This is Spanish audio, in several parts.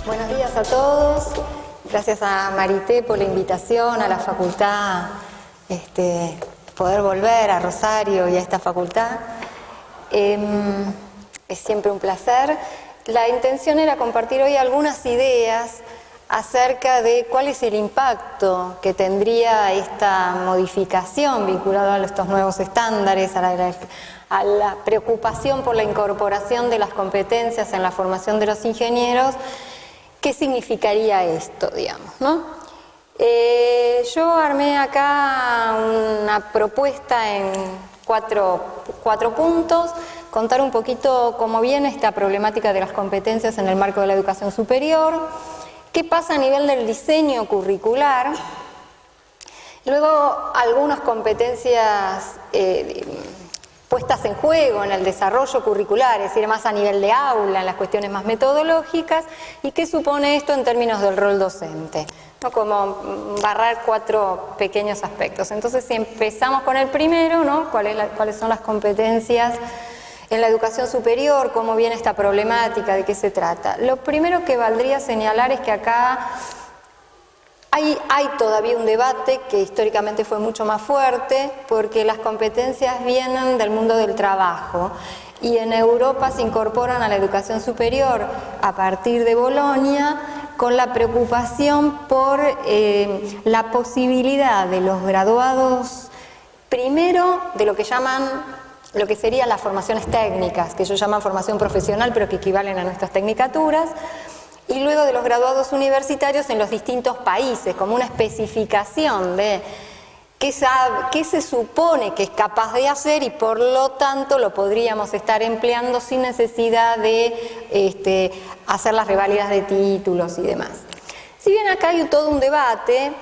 Buenos días a todos. Gracias a Marité por la invitación a la facultad, poder volver a Rosario y a esta facultad. Es siempre un placer. La intención era compartir hoy algunas ideas acerca de cuál es el impacto que tendría esta modificación vinculada a estos nuevos estándares, a la preocupación por la incorporación de las competencias en la formación de los ingenieros. ¿Qué significaría esto, digamos, ¿no? Yo armé acá una propuesta en cuatro puntos, contar un poquito cómo viene esta problemática de las competencias en el marco de la educación superior, qué pasa a nivel del diseño curricular, luego algunas competencias puestas en juego en el desarrollo curricular, es decir, más a nivel de aula, en las cuestiones más metodológicas, y qué supone esto en términos del rol docente, ¿no? Como barrar 4 pequeños aspectos. Entonces, si empezamos con el primero, ¿no? ¿Cuáles son las competencias en la educación superior? ¿Cómo viene esta problemática? ¿De qué se trata? Lo primero que valdría señalar es que acá hay todavía un debate que históricamente fue mucho más fuerte, porque las competencias vienen del mundo del trabajo y en Europa se incorporan a la educación superior a partir de Bolonia, con la preocupación por la posibilidad de los graduados, primero de lo que serían las formaciones técnicas, que ellos llaman formación profesional, pero que equivalen a nuestras tecnicaturas, y luego de los graduados universitarios en los distintos países, como una especificación de qué se supone que es capaz de hacer y por lo tanto lo podríamos estar empleando sin necesidad de hacer las reválidas de títulos y demás. Si bien acá hay todo un debate,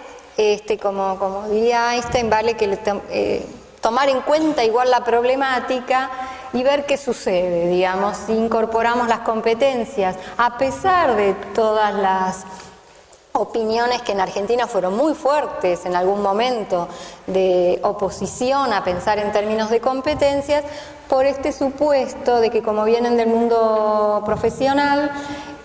como diría Einstein, vale que tomar en cuenta igual la problemática y ver qué sucede, digamos, si incorporamos las competencias, a pesar de todas las opiniones que en Argentina fueron muy fuertes en algún momento de oposición a pensar en términos de competencias, por este supuesto de que como vienen del mundo profesional,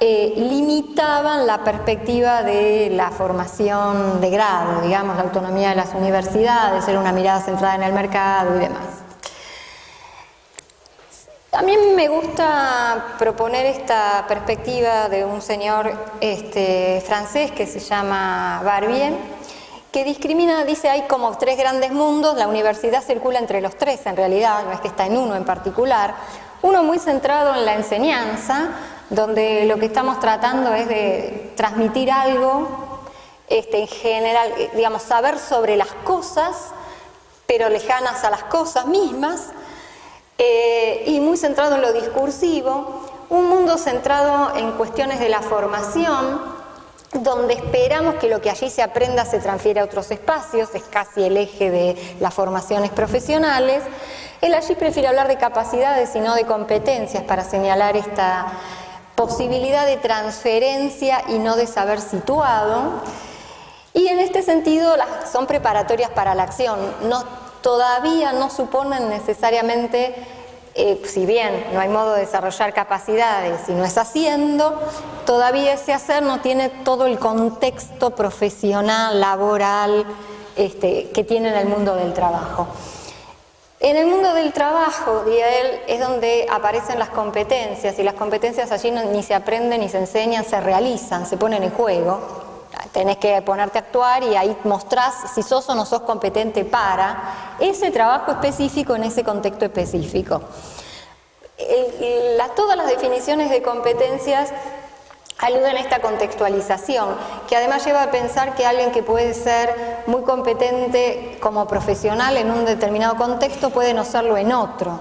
limitaban la perspectiva de la formación de grado, digamos, la autonomía de las universidades, era una mirada centrada en el mercado y demás. A mí me gusta proponer esta perspectiva de un señor francés que se llama Barbier, que discrimina, dice, hay como 3 grandes mundos, la universidad circula entre los 3 en realidad, no es que está en uno en particular, uno muy centrado en la enseñanza, donde lo que estamos tratando es de transmitir algo, en general, digamos, saber sobre las cosas, pero lejanas a las cosas mismas, y muy centrado en lo discursivo, un mundo centrado en cuestiones de la formación, donde esperamos que lo que allí se aprenda se transfiera a otros espacios, es casi el eje de las formaciones profesionales. Él allí prefiere hablar de capacidades y no de competencias para señalar esta posibilidad de transferencia y no de saber situado. Y en este sentido son preparatorias para la acción, todavía no suponen necesariamente, si bien no hay modo de desarrollar capacidades y no es haciendo, todavía ese hacer no tiene todo el contexto profesional, laboral, que tiene en el mundo del trabajo. En el mundo del trabajo, diría él, es donde aparecen las competencias, y las competencias allí ni se aprenden ni se enseñan, se realizan, se ponen en juego. Tenés que ponerte a actuar y ahí mostrás si sos o no sos competente para ese trabajo específico en ese contexto específico. Todas las definiciones de competencias aluden a esta contextualización, que además lleva a pensar que alguien que puede ser muy competente como profesional en un determinado contexto puede no serlo en otro.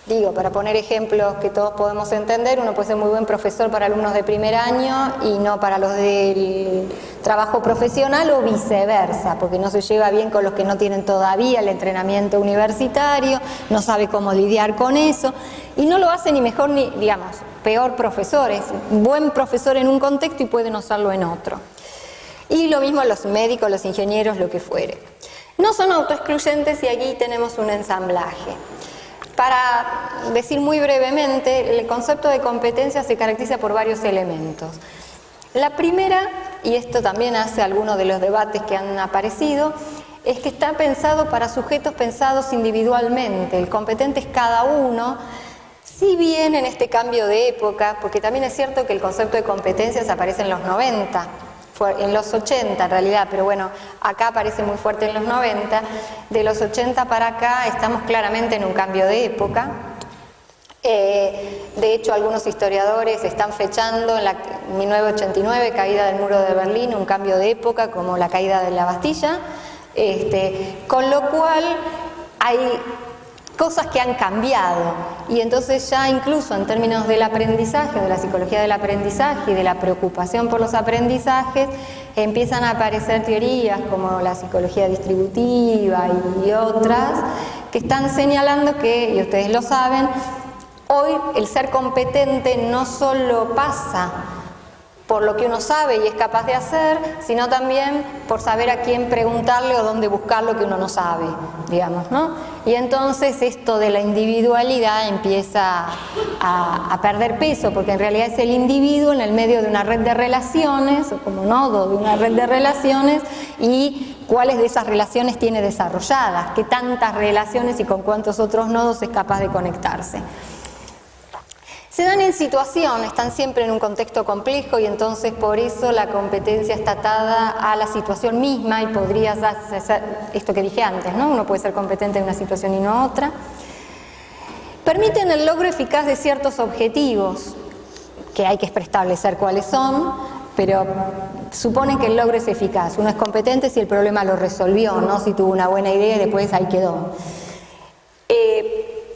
Digo, para poner ejemplos que todos podemos entender, uno puede ser muy buen profesor para alumnos de primer año y no para los del trabajo profesional o viceversa, porque no se lleva bien con los que no tienen todavía el entrenamiento universitario, no sabe cómo lidiar con eso y no lo hace ni mejor ni, digamos, peor profesor, es buen profesor en un contexto y puede no serlo en otro. Y lo mismo los médicos, los ingenieros, lo que fuere. No son autoexcluyentes y aquí tenemos un ensamblaje. Para decir muy brevemente, el concepto de competencia se caracteriza por varios elementos. La primera, y esto también hace algunos de los debates que han aparecido, es que está pensado para sujetos pensados individualmente. El competente es cada uno, si bien en este cambio de época, porque también es cierto que el concepto de competencias aparece en los 90, en los 80 en realidad, pero bueno, acá aparece muy fuerte en los 90, de los 80 para acá estamos claramente en un cambio de época. De hecho, algunos historiadores están fechando en la 1989, caída del muro de Berlín, un cambio de época como la caída de la Bastilla, con lo cual hay cosas que han cambiado y entonces ya incluso en términos del aprendizaje, de la psicología del aprendizaje y de la preocupación por los aprendizajes, empiezan a aparecer teorías como la psicología distributiva y otras que están señalando que, y ustedes lo saben, hoy el ser competente no solo pasa por lo que uno sabe y es capaz de hacer, sino también por saber a quién preguntarle o dónde buscar lo que uno no sabe, digamos, ¿no? Y entonces esto de la individualidad empieza a perder peso, porque en realidad es el individuo en el medio de una red de relaciones, o como nodo de una red de relaciones, y cuáles de esas relaciones tiene desarrolladas, qué tantas relaciones y con cuántos otros nodos es capaz de conectarse. Se dan en situación, están siempre en un contexto complejo y entonces por eso la competencia está atada a la situación misma y podría ser esto que dije antes, ¿no? Uno puede ser competente en una situación y no otra. Permiten el logro eficaz de ciertos objetivos, que hay que establecer cuáles son, pero suponen que el logro es eficaz. Uno es competente si el problema lo resolvió, no si tuvo una buena idea y después ahí quedó.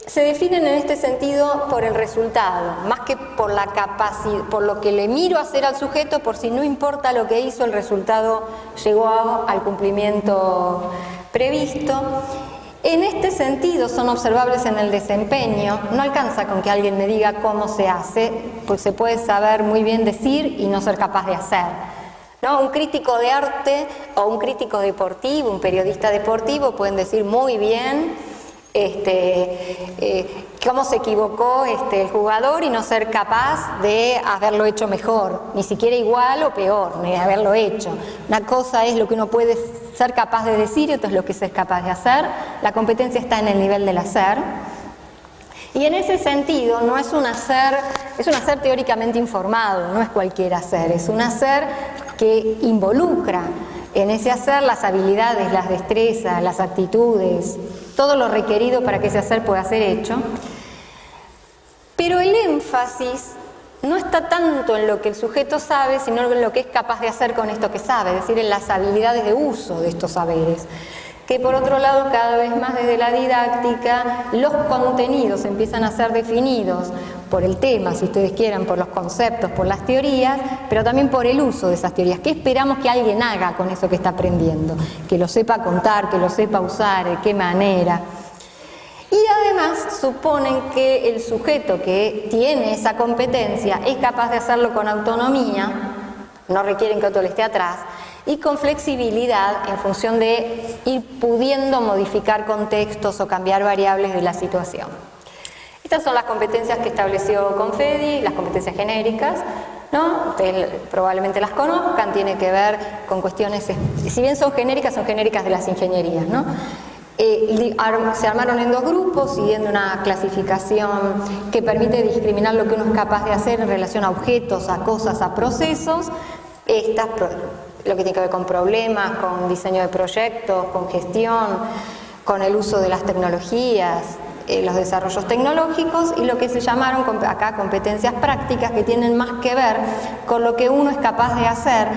Se definen en este sentido por el resultado, más que por la capacidad, por lo que le miro a hacer al sujeto, por si no importa lo que hizo, el resultado llegó al cumplimiento previsto. En este sentido son observables en el desempeño, no alcanza con que alguien me diga cómo se hace, pues se puede saber muy bien decir y no ser capaz de hacer, ¿no? Un crítico de arte o un crítico deportivo, un periodista deportivo pueden decir muy bien cómo se equivocó el jugador y no ser capaz de haberlo hecho mejor, ni siquiera igual o peor, ni de haberlo hecho. Una cosa es lo que uno puede ser capaz de decir y otra es lo que se es capaz de hacer. La competencia está en el nivel del hacer. Y en ese sentido no es un hacer, es un hacer teóricamente informado, no es cualquier hacer, es un hacer que involucra en ese hacer las habilidades, las destrezas, las actitudes, todo lo requerido para que ese hacer pueda ser hecho. Pero el énfasis no está tanto en lo que el sujeto sabe, sino en lo que es capaz de hacer con esto que sabe, es decir, en las habilidades de uso de estos saberes. Que por otro lado, cada vez más desde la didáctica, los contenidos empiezan a ser definidos por el tema, si ustedes quieren, por los conceptos, por las teorías, pero también por el uso de esas teorías. ¿Qué esperamos que alguien haga con eso que está aprendiendo? Que lo sepa contar, que lo sepa usar, de qué manera. Y además suponen que el sujeto que tiene esa competencia es capaz de hacerlo con autonomía, no requieren que otro le esté atrás, y con flexibilidad en función de ir pudiendo modificar contextos o cambiar variables de la situación. Estas son las competencias que estableció Confedi, las competencias genéricas, ¿no? Ustedes probablemente las conozcan, tiene que ver con cuestiones, si bien son genéricas de las ingenierías, ¿no? Se armaron en dos grupos siguiendo una clasificación que permite discriminar lo que uno es capaz de hacer en relación a objetos, a cosas, a procesos. Lo que tiene que ver con problemas, con diseño de proyectos, con gestión, con el uso de las tecnologías, los desarrollos tecnológicos, y lo que se llamaron acá competencias prácticas, que tienen más que ver con lo que uno es capaz de hacer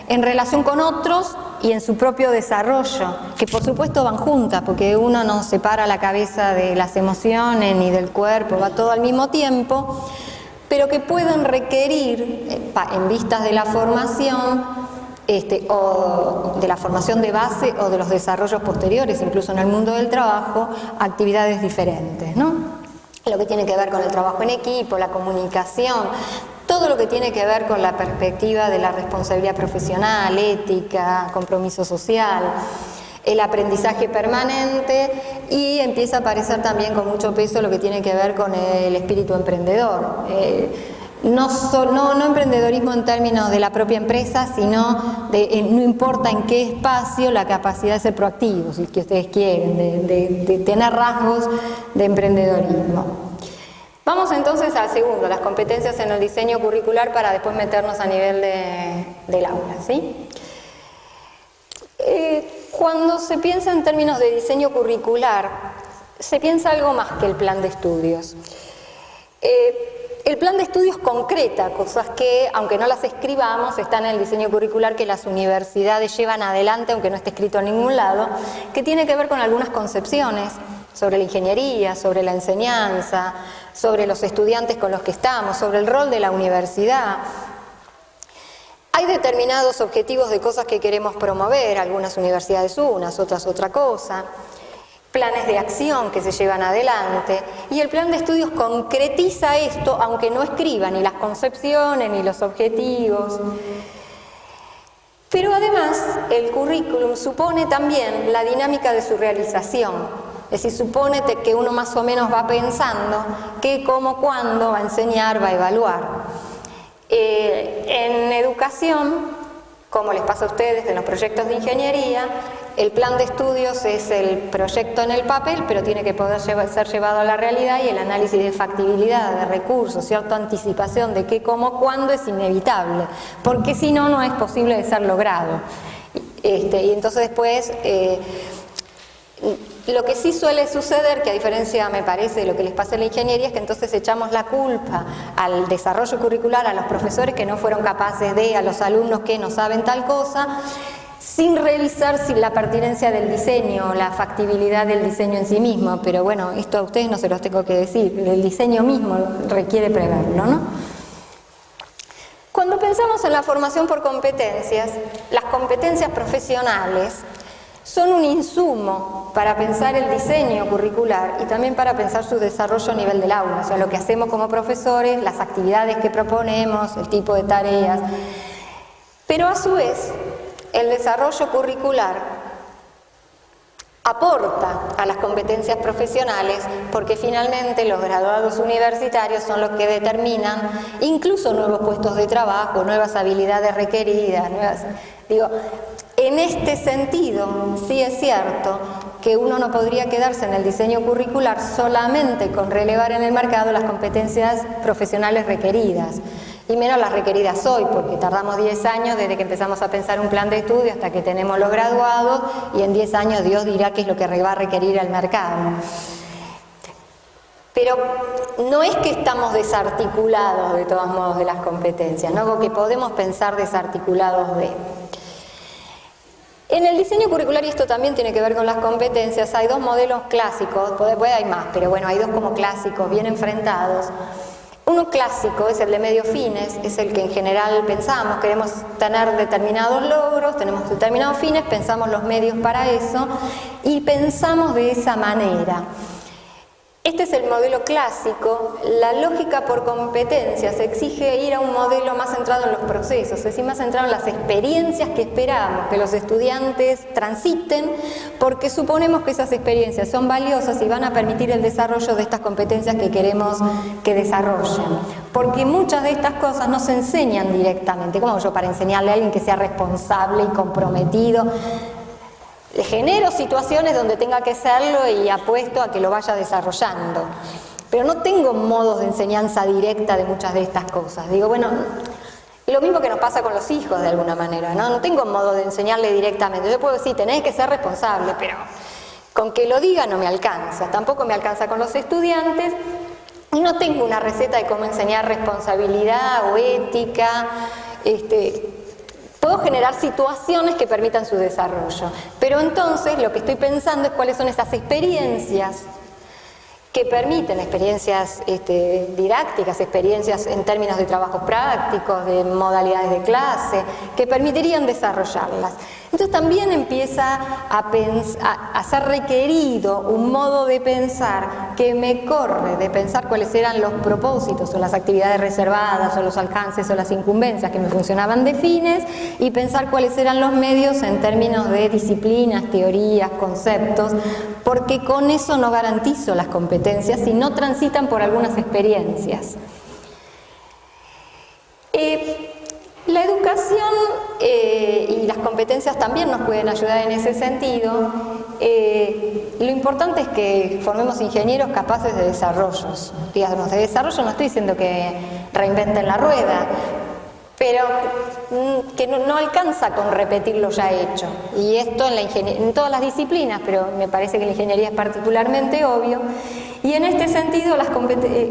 en relación con otros y en su propio desarrollo, que por supuesto van juntas, porque uno no separa la cabeza de las emociones ni del cuerpo, va todo al mismo tiempo, pero que pueden requerir, en vistas de la formación, o de la formación de base o de los desarrollos posteriores, incluso en el mundo del trabajo, actividades diferentes, ¿no? Lo que tiene que ver con el trabajo en equipo, la comunicación, todo lo que tiene que ver con la perspectiva de la responsabilidad profesional, ética, compromiso social, el aprendizaje permanente, y empieza a aparecer también con mucho peso lo que tiene que ver con el espíritu emprendedor. No emprendedorismo en términos de la propia empresa, sino no importa en qué espacio, la capacidad de ser proactivos, si que ustedes quieren, de tener rasgos de emprendedorismo. Vamos entonces al segundo, las competencias en el diseño curricular, para después meternos a nivel del aula, ¿sí? Cuando se piensa en términos de diseño curricular, se piensa algo más que el plan de estudios. El plan de estudios concreta cosas que, aunque no las escribamos, están en el diseño curricular que las universidades llevan adelante, aunque no esté escrito en ningún lado, que tiene que ver con algunas concepciones sobre la ingeniería, sobre la enseñanza, sobre los estudiantes con los que estamos, sobre el rol de la universidad. Hay determinados objetivos de cosas que queremos promover, algunas universidades unas, otras otra cosa, planes de acción que se llevan adelante, y el plan de estudios concretiza esto, aunque no escriba ni las concepciones ni los objetivos. Pero además, el currículum supone también la dinámica de su realización, es decir, supone que uno más o menos va pensando qué, cómo, cuándo va a enseñar, va a evaluar. En educación, como les pasa a ustedes en los proyectos de ingeniería, el plan de estudios es el proyecto en el papel, pero tiene que poder ser llevado a la realidad, y el análisis de factibilidad, de recursos, cierta anticipación de qué, cómo, cuándo es inevitable, porque si no, no es posible de ser logrado. Y entonces después, lo que sí suele suceder, que a diferencia, me parece, de lo que les pasa en la ingeniería, es que entonces echamos la culpa al desarrollo curricular, a los profesores que no fueron capaces a los alumnos que no saben tal cosa, sin revisar si la pertinencia del diseño, la factibilidad del diseño en sí mismo. Pero bueno, esto a ustedes no se los tengo que decir, el diseño mismo requiere preverlo, ¿no? Cuando pensamos en la formación por competencias, las competencias profesionales son un insumo para pensar el diseño curricular y también para pensar su desarrollo a nivel del aula, o sea, lo que hacemos como profesores, las actividades que proponemos, el tipo de tareas. Pero a su vez, el desarrollo curricular aporta a las competencias profesionales, porque finalmente los graduados universitarios son los que determinan incluso nuevos puestos de trabajo, nuevas habilidades requeridas, en este sentido, sí es cierto que uno no podría quedarse en el diseño curricular solamente con relevar en el mercado las competencias profesionales requeridas, y menos las requeridas hoy, porque tardamos 10 años desde que empezamos a pensar un plan de estudio hasta que tenemos los graduados, y en 10 años Dios dirá qué es lo que va a requerir el mercado. Pero no es que estamos desarticulados de todos modos de las competencias, ¿no? Que podemos pensar desarticulados de. En el diseño curricular, y esto también tiene que ver con las competencias, hay dos modelos clásicos, puede hay más, pero bueno, hay dos como clásicos bien enfrentados. Uno clásico es el de medios fines, es el que en general pensamos, queremos tener determinados logros, tenemos determinados fines, pensamos los medios para eso y pensamos de esa manera. Este es el modelo clásico. La lógica por competencias exige ir a un modelo más centrado en los procesos, es decir, más centrado en las experiencias que esperamos que los estudiantes transiten, porque suponemos que esas experiencias son valiosas y van a permitir el desarrollo de estas competencias que queremos que desarrollen. Porque muchas de estas cosas no se enseñan directamente. ¿Cómo yo para enseñarle a alguien que sea responsable y comprometido? Le genero situaciones donde tenga que serlo y apuesto a que lo vaya desarrollando. Pero no tengo modos de enseñanza directa de muchas de estas cosas. Digo, bueno, lo mismo que nos pasa con los hijos de alguna manera, ¿no? No tengo modo de enseñarle directamente. Yo puedo decir, tenés que ser responsable, pero con que lo diga no me alcanza. Tampoco me alcanza con los estudiantes. Y no tengo una receta de cómo enseñar responsabilidad o ética. Puedo luego generar situaciones que permitan su desarrollo. Pero entonces lo que estoy pensando es cuáles son esas experiencias que permiten, experiencias didácticas, experiencias en términos de trabajos prácticos, de modalidades de clase, que permitirían desarrollarlas. Entonces también empieza a ser requerido un modo de pensar que me corre de pensar cuáles eran los propósitos o las actividades reservadas o los alcances o las incumbencias que me funcionaban de fines y pensar cuáles eran los medios en términos de disciplinas, teorías, conceptos, porque con eso no garantizo las competencias si no transitan por algunas experiencias. La educación y las competencias también nos pueden ayudar en ese sentido. Lo importante es que formemos ingenieros capaces de desarrollos. Digamos, de desarrollo no estoy diciendo que reinventen la rueda, pero que no alcanza con repetir lo ya hecho. Y esto en todas las disciplinas, pero me parece que la ingeniería es particularmente obvio. Y en este sentido,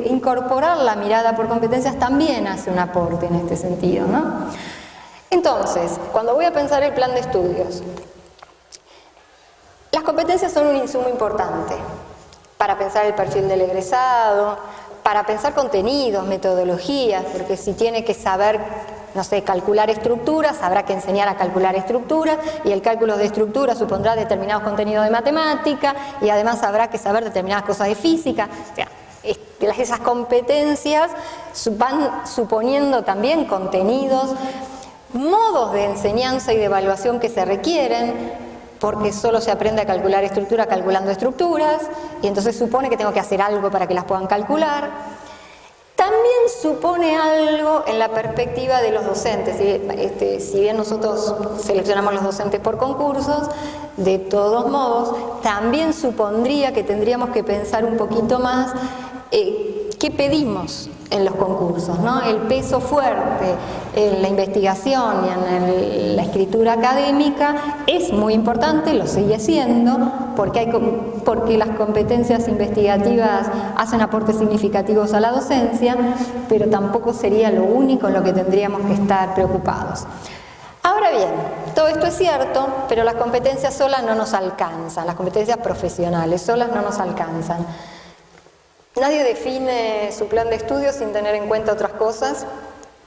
incorporar la mirada por competencias también hace un aporte en este sentido, ¿no? Entonces, cuando voy a pensar el plan de estudios, las competencias son un insumo importante para pensar el perfil del egresado, para pensar contenidos, metodologías, porque si tiene que saber, no sé, calcular estructuras, habrá que enseñar a calcular estructuras, y el cálculo de estructuras supondrá determinados contenidos de matemática, y además habrá que saber determinadas cosas de física. O sea, esas competencias van suponiendo también contenidos, modos de enseñanza y de evaluación que se requieren, porque solo se aprende a calcular estructura calculando estructuras, y entonces supone que tengo que hacer algo para que las puedan calcular. También supone algo en la perspectiva de los docentes. Si bien nosotros seleccionamos los docentes por concursos, de todos modos, también supondría que tendríamos que pensar un poquito más qué pedimos en los concursos, ¿no? El peso fuerte en la investigación y en la escritura académica es muy importante, lo sigue siendo, porque las competencias investigativas hacen aportes significativos a la docencia, pero tampoco sería lo único en lo que tendríamos que estar preocupados. Ahora bien, todo esto es cierto, pero las competencias solas no nos alcanzan, las competencias profesionales solas no nos alcanzan. Nadie define su plan de estudio sin tener en cuenta otras cosas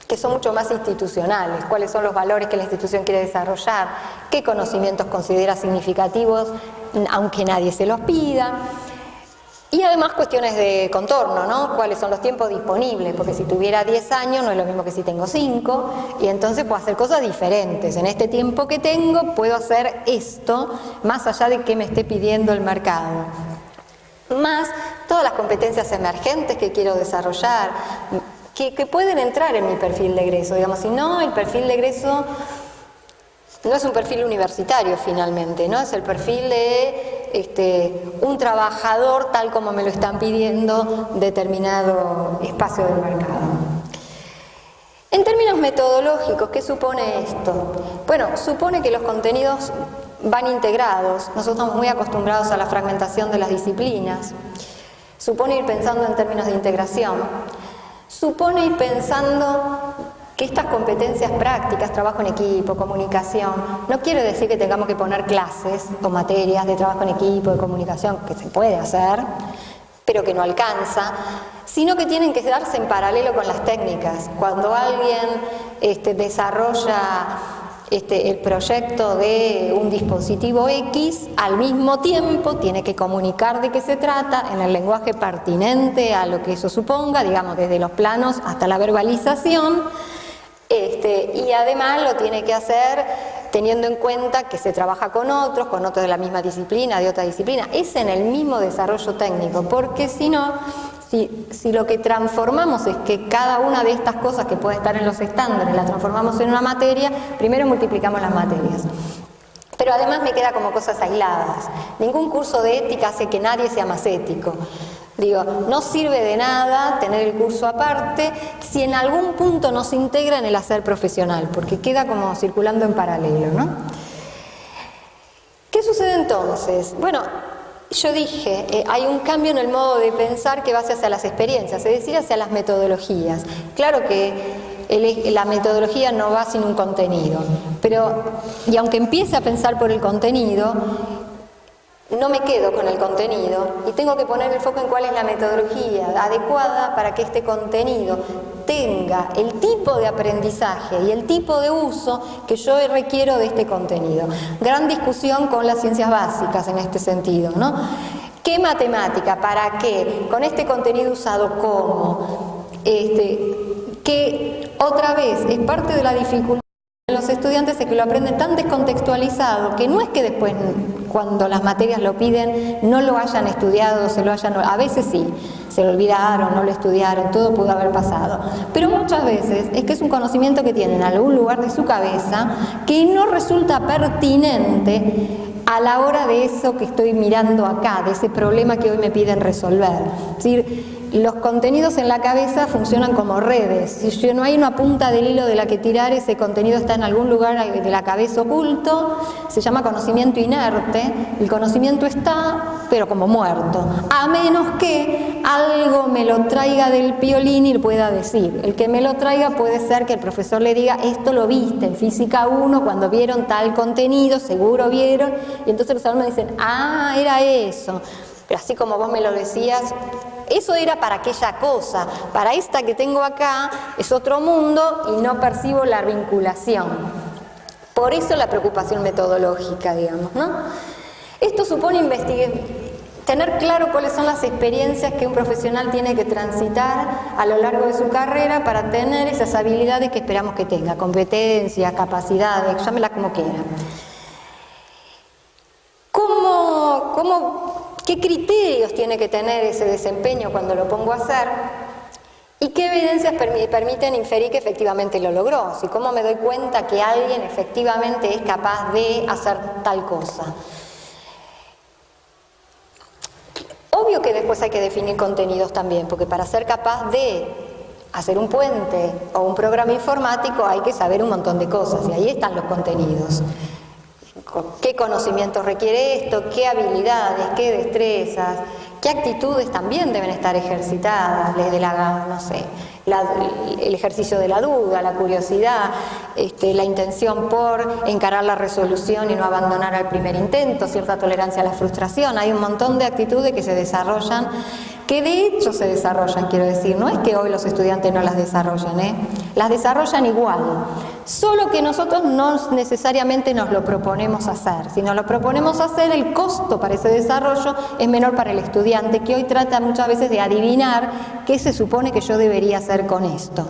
que son mucho más institucionales, cuáles son los valores que la institución quiere desarrollar, qué conocimientos considera significativos, aunque nadie se los pida, y además cuestiones de contorno, ¿no? Cuáles son los tiempos disponibles, porque si tuviera 10 años no es lo mismo que si tengo 5, y entonces puedo hacer cosas diferentes. En este tiempo que tengo puedo hacer esto, más allá de que me esté pidiendo el mercado. Más todas las competencias emergentes que quiero desarrollar, que pueden entrar en mi perfil de egreso. Digamos, si no, el perfil de egreso no es un perfil universitario finalmente, ¿no? Es el perfil de un trabajador tal como me lo están pidiendo determinado espacio del mercado. En términos metodológicos, ¿qué supone esto? Bueno, supone que los contenidos van integrados. Nosotros estamos muy acostumbrados a la fragmentación de las disciplinas. Supone ir pensando en términos de integración. Supone ir pensando que estas competencias prácticas, trabajo en equipo, comunicación, no quiere decir que tengamos que poner clases o materias de trabajo en equipo, de comunicación, que se puede hacer, pero que no alcanza, sino que tienen que darse en paralelo con las técnicas. Cuando alguien desarrolla el proyecto de un dispositivo X, al mismo tiempo tiene que comunicar de qué se trata en el lenguaje pertinente a lo que eso suponga, digamos desde los planos hasta la verbalización, y además lo tiene que hacer teniendo en cuenta que se trabaja con otros de la misma disciplina, de otra disciplina. Es en el mismo desarrollo técnico, porque si no, si lo que transformamos es que cada una de estas cosas que puede estar en los estándares la transformamos en una materia, primero multiplicamos las materias. Pero además me queda como cosas aisladas. Ningún curso de ética hace que nadie sea más ético. Digo, no sirve de nada tener el curso aparte si en algún punto no se integra en el hacer profesional, porque queda como circulando en paralelo, ¿no? ¿Qué sucede entonces? Bueno, yo dije, hay un cambio en el modo de pensar que va hacia las experiencias, es decir, hacia las metodologías. Claro que la metodología no va sin un contenido. Y aunque empiece a pensar por el contenido, no me quedo con el contenido y tengo que poner el foco en cuál es la metodología adecuada para que este contenido tenga el tipo de aprendizaje y el tipo de uso que yo requiero de este contenido. Gran discusión con las ciencias básicas en este sentido, ¿no? ¿Qué matemática? ¿Para qué? Con este contenido usado, ¿cómo? Que otra vez es parte de la dificultad de los estudiantes, es que lo aprenden tan descontextualizado que no es que después, cuando las materias lo piden, no lo hayan estudiado, a veces sí, se lo olvidaron, no lo estudiaron, todo pudo haber pasado. Pero muchas veces es que es un conocimiento que tienen en algún lugar de su cabeza que no resulta pertinente a la hora de eso que estoy mirando acá, de ese problema que hoy me piden resolver. Es decir, los contenidos en la cabeza funcionan como redes. Si no hay una punta del hilo de la que tirar, ese contenido está en algún lugar de la cabeza oculto, se llama conocimiento inerte. El conocimiento está, pero como muerto, a menos que algo me lo traiga del piolín y pueda decir. El que me lo traiga puede ser que el profesor le diga, esto lo viste en Física 1 cuando vieron tal contenido, seguro vieron, y entonces los alumnos dicen, ah, era eso. Pero así como vos me lo decías, eso era para aquella cosa, para esta que tengo acá es otro mundo y no percibo la vinculación. Por eso la preocupación metodológica, digamos, ¿no? Esto supone tener claro cuáles son las experiencias que un profesional tiene que transitar a lo largo de su carrera para tener esas habilidades que esperamos que tenga, competencias, capacidades, llámela como quiera. ¿Qué criterios tiene que tener ese desempeño cuando lo pongo a hacer? ¿Y qué evidencias permiten inferir que efectivamente lo logró? ¿Cómo me doy cuenta que alguien efectivamente es capaz de hacer tal cosa? Obvio que después hay que definir contenidos también, porque para ser capaz de hacer un puente o un programa informático hay que saber un montón de cosas, y ahí están los contenidos. ¿Qué conocimientos requiere esto? ¿Qué habilidades? ¿Qué destrezas? ¿Qué actitudes también deben estar ejercitadas? Desde el ejercicio de la duda, la curiosidad, la intención por encarar la resolución y no abandonar al primer intento, cierta tolerancia a la frustración. Hay un montón de actitudes que se desarrollan, que de hecho se desarrollan, quiero decir, no es que hoy los estudiantes no las desarrollan, las desarrollan igual, solo que nosotros no necesariamente nos lo proponemos hacer. Si nos lo proponemos hacer, el costo para ese desarrollo es menor para el estudiante, que hoy trata muchas veces de adivinar qué se supone que yo debería hacer con esto.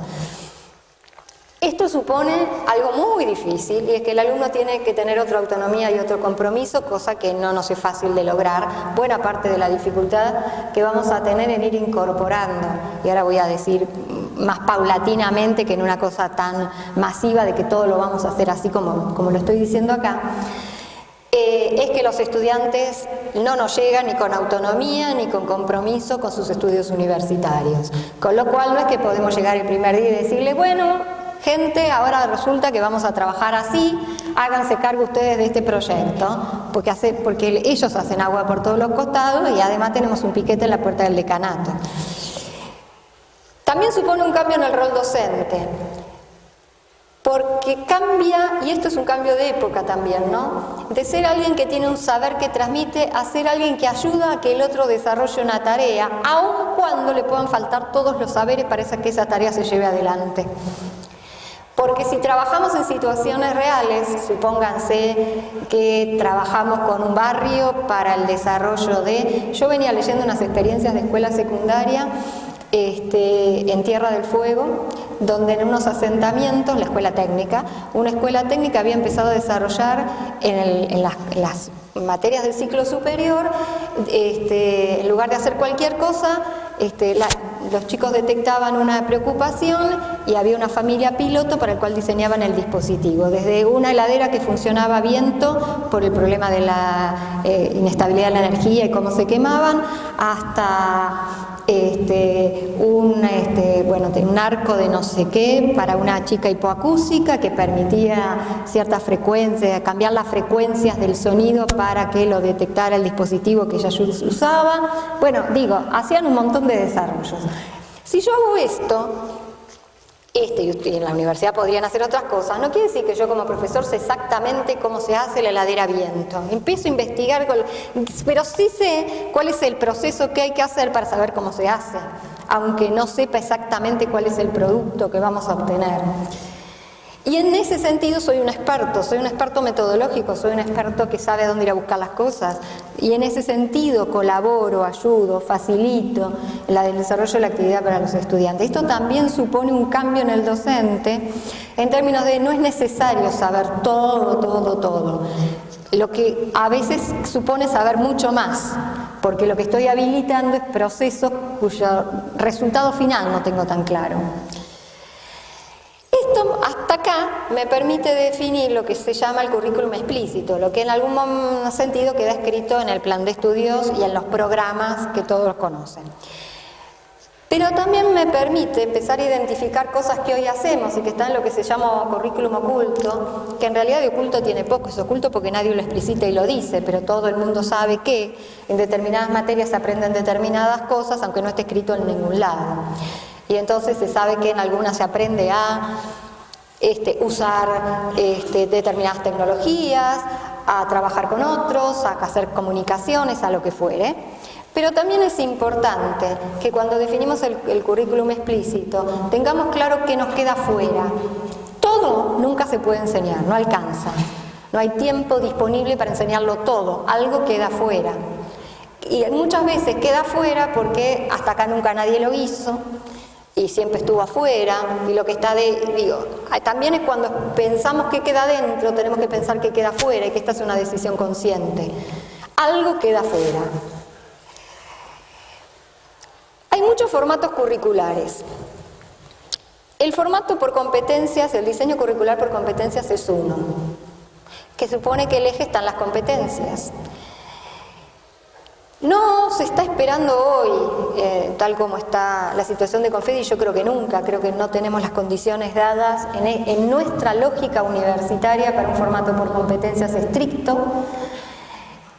Esto supone algo muy difícil, y es que el alumno tiene que tener otra autonomía y otro compromiso, cosa que no nos es fácil de lograr. Buena parte de la dificultad que vamos a tener en ir incorporando, y ahora voy a decir más paulatinamente que en una cosa tan masiva de que todo lo vamos a hacer así como lo estoy diciendo acá, es que los estudiantes no nos llegan ni con autonomía ni con compromiso con sus estudios universitarios. Con lo cual no es que podemos llegar el primer día y decirle, bueno, gente, ahora resulta que vamos a trabajar así, háganse cargo ustedes de este proyecto, porque ellos hacen agua por todos los costados y además tenemos un piquete en la puerta del decanato. También supone un cambio en el rol docente, porque cambia, y esto es un cambio de época también, ¿no? De ser alguien que tiene un saber que transmite a ser alguien que ayuda a que el otro desarrolle una tarea, aun cuando le puedan faltar todos los saberes para que esa tarea se lleve adelante. Porque si trabajamos en situaciones reales, supónganse que trabajamos con un barrio para el desarrollo de... Yo venía leyendo unas experiencias de escuela secundaria en Tierra del Fuego, donde en unos asentamientos, una escuela técnica había empezado a desarrollar en las materias del ciclo superior, en lugar de hacer cualquier cosa, los chicos detectaban una preocupación y había una familia piloto para el cual diseñaban el dispositivo, desde una heladera que funcionaba a viento por el problema de la inestabilidad de la energía y cómo se quemaban, hasta un arco de no sé qué para una chica hipoacústica que permitía ciertas frecuencias, cambiar las frecuencias del sonido para que lo detectara el dispositivo que ella usaba. Bueno, hacían un montón de desarrollos. Si yo hago esto, y en la universidad podrían hacer otras cosas, no quiere decir que yo como profesor sé exactamente cómo se hace la heladera a viento. Empiezo a investigar, pero sí sé cuál es el proceso que hay que hacer para saber cómo se hace, aunque no sepa exactamente cuál es el producto que vamos a obtener. Y en ese sentido soy un experto metodológico, soy un experto que sabe a dónde ir a buscar las cosas. Y en ese sentido colaboro, ayudo, facilito el desarrollo de la actividad para los estudiantes. Esto también supone un cambio en el docente en términos de no es necesario saber todo. Lo que a veces supone saber mucho más, porque lo que estoy habilitando es procesos cuyo resultado final no tengo tan claro. Esto hasta acá me permite definir lo que se llama el currículum explícito, lo que en algún sentido queda escrito en el plan de estudios y en los programas que todos conocen. Pero también me permite empezar a identificar cosas que hoy hacemos y que están en lo que se llama currículum oculto, que en realidad de oculto tiene poco, es oculto porque nadie lo explicita y lo dice, pero todo el mundo sabe que en determinadas materias se aprenden determinadas cosas, aunque no esté escrito en ningún lado. Y entonces se sabe que en algunas se aprende a usar determinadas tecnologías, a trabajar con otros, a hacer comunicaciones, a lo que fuere. Pero también es importante que cuando definimos el currículum explícito tengamos claro qué nos queda fuera. Todo nunca se puede enseñar, no alcanza. No hay tiempo disponible para enseñarlo todo, algo queda fuera. Y muchas veces queda fuera porque hasta acá nunca nadie lo hizo y siempre estuvo afuera, y lo que está también es cuando pensamos que queda dentro, tenemos que pensar que queda fuera y que esta es una decisión consciente. Algo queda fuera. Hay muchos formatos curriculares. El formato por competencias, el diseño curricular por competencias es uno, que supone que el eje está en las competencias. No se está esperando hoy, tal como está la situación de Confedi, yo creo que nunca, creo que no tenemos las condiciones dadas en nuestra lógica universitaria para un formato por competencias estricto.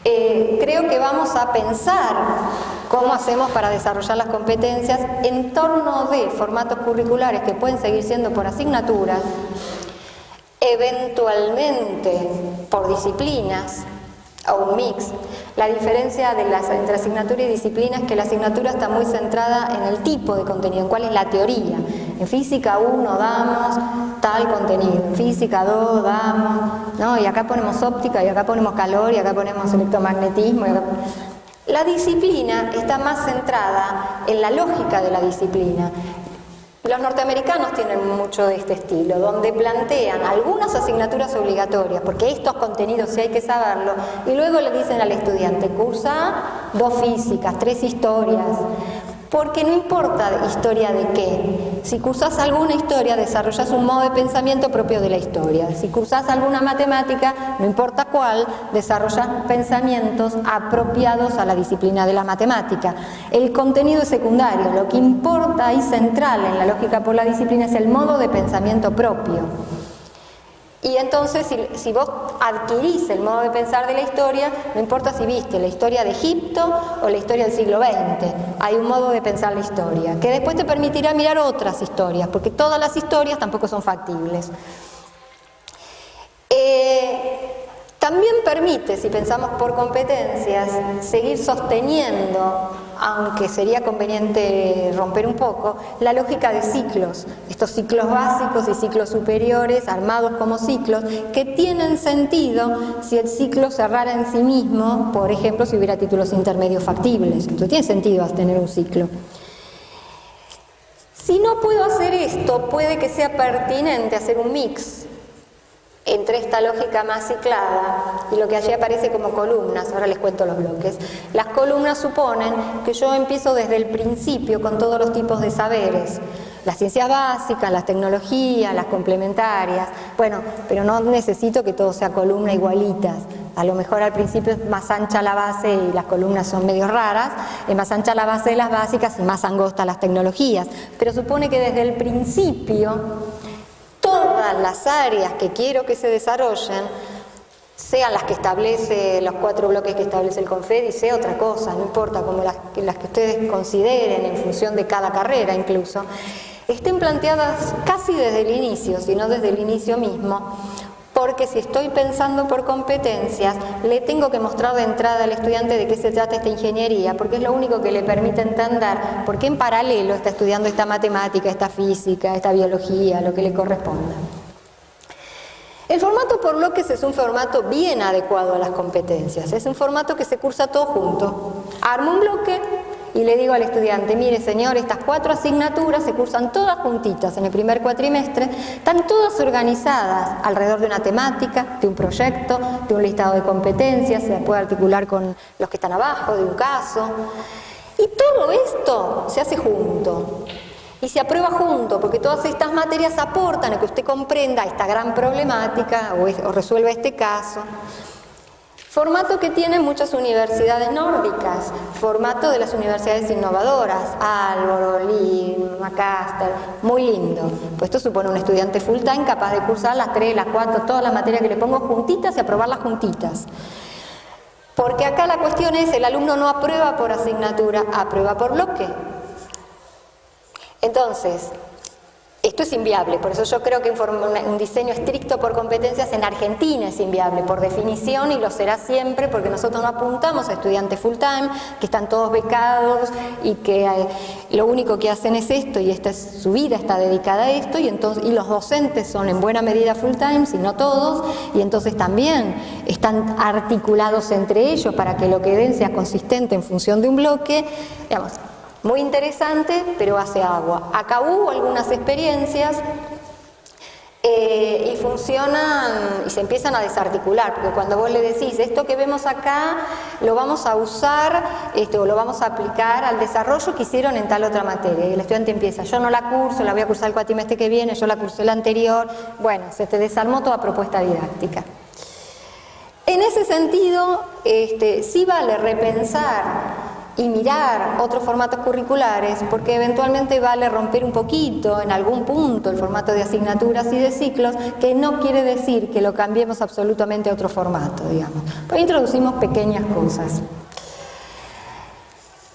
Creo que vamos a pensar cómo hacemos para desarrollar las competencias en torno de formatos curriculares que pueden seguir siendo por asignaturas, eventualmente por disciplinas, o un mix. La diferencia entre asignatura y disciplina es que la asignatura está muy centrada en el tipo de contenido, en cuál es la teoría. En física 1 damos tal contenido, en física 2 damos, ¿no? Y acá ponemos óptica, y acá ponemos calor, y acá ponemos electromagnetismo. La disciplina está más centrada en la lógica de la disciplina. Los norteamericanos tienen mucho de este estilo, donde plantean algunas asignaturas obligatorias, porque estos contenidos sí hay que saberlo, y luego le dicen al estudiante, cursa 2 físicas, 3 historias, porque no importa historia de qué. Si cursás alguna historia, desarrollás un modo de pensamiento propio de la historia. Si cursás alguna matemática, no importa cuál, desarrollás pensamientos apropiados a la disciplina de la matemática. El contenido es secundario, lo que importa y central en la lógica por la disciplina es el modo de pensamiento propio. Y entonces, si vos adquirís el modo de pensar de la historia, no importa si viste la historia de Egipto o la historia del siglo XX, hay un modo de pensar la historia, que después te permitirá mirar otras historias, porque todas las historias tampoco son factibles. También permite, si pensamos por competencias, seguir sosteniendo, aunque sería conveniente romper un poco, la lógica de ciclos, estos ciclos básicos y ciclos superiores, armados como ciclos, que tienen sentido si el ciclo cerrara en sí mismo, por ejemplo, si hubiera títulos intermedios factibles. Entonces tiene sentido tener un ciclo. Si no puedo hacer esto, puede que sea pertinente hacer un mix entre esta lógica más ciclada y lo que allí aparece como columnas. Ahora les cuento los bloques. Las columnas suponen que yo empiezo desde el principio con todos los tipos de saberes, las ciencias básicas, las tecnologías, las complementarias, bueno, pero no necesito que todo sea columna igualitas. A lo mejor al principio es más ancha la base y las columnas son medio raras, es más ancha la base de las básicas y más angosta las tecnologías, pero supone que desde el principio todas las áreas que quiero que se desarrollen, sean las que establece los 4 bloques que establece el Confedi, sea otra cosa, no importa, como las que ustedes consideren en función de cada carrera incluso, estén planteadas casi desde el inicio, si no desde el inicio mismo, porque si estoy pensando por competencias, le tengo que mostrar de entrada al estudiante de qué se trata esta ingeniería, porque es lo único que le permite entender por qué en paralelo está estudiando esta matemática, esta física, esta biología, lo que le corresponda. El formato por bloques es un formato bien adecuado a las competencias, es un formato que se cursa todo junto. Armo un bloque y le digo al estudiante, mire señor, estas 4 asignaturas se cursan todas juntitas en el primer cuatrimestre, están todas organizadas alrededor de una temática, de un proyecto, de un listado de competencias, se puede articular con los que están abajo, de un caso. Y todo esto se hace junto. Y se aprueba junto, porque todas estas materias aportan a que usted comprenda esta gran problemática o resuelva este caso. Formato que tienen muchas universidades nórdicas, formato de las universidades innovadoras, Aalborg, Lund, Macaster, muy lindo. Pues esto supone un estudiante full time capaz de cursar las 3, las 4, todas las materias que le pongo juntitas y aprobarlas juntitas. Porque acá la cuestión es, el alumno no aprueba por asignatura, aprueba por bloque. Entonces, esto es inviable, por eso yo creo que un diseño estricto por competencias en Argentina es inviable, por definición, y lo será siempre, porque nosotros no apuntamos a estudiantes full time, que están todos becados y que lo único que hacen es esto, y esta es su vida, está dedicada a esto, y los docentes son en buena medida full time, si no todos, y entonces también están articulados entre ellos para que lo que den sea consistente en función de un bloque, digamos. Muy interesante, pero hace agua. Acá hubo algunas experiencias y funcionan y se empiezan a desarticular, porque cuando vos le decís esto que vemos acá lo vamos a usar o lo vamos a aplicar al desarrollo que hicieron en tal otra materia, y el estudiante empieza, yo no la curso, la voy a cursar el cuatrimestre que viene, yo la cursé el anterior, bueno, se te desarmó toda propuesta didáctica. En ese sentido, sí vale repensar y mirar otros formatos curriculares, porque eventualmente vale romper un poquito en algún punto el formato de asignaturas y de ciclos, que no quiere decir que lo cambiemos absolutamente a otro formato, digamos. Pero introducimos pequeñas cosas.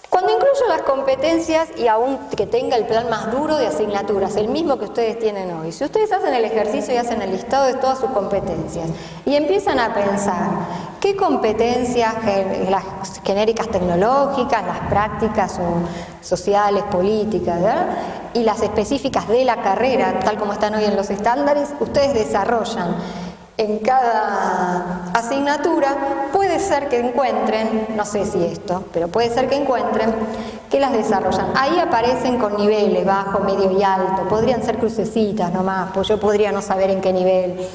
Cuando incluyo las competencias, y aún que tenga el plan más duro de asignaturas, el mismo que ustedes tienen hoy, si ustedes hacen el ejercicio y hacen el listado de todas sus competencias y empiezan a pensar qué competencias, las genéricas tecnológicas, las prácticas o sociales, políticas, ¿verdad?, y las específicas de la carrera, tal como están hoy en los estándares, ustedes desarrollan en cada asignatura, puede ser que encuentren, no sé si esto, pero puede ser que encuentren que las desarrollan. Ahí aparecen con niveles, bajo, medio y alto, podrían ser crucecitas nomás, pues yo podría no saber en qué nivel.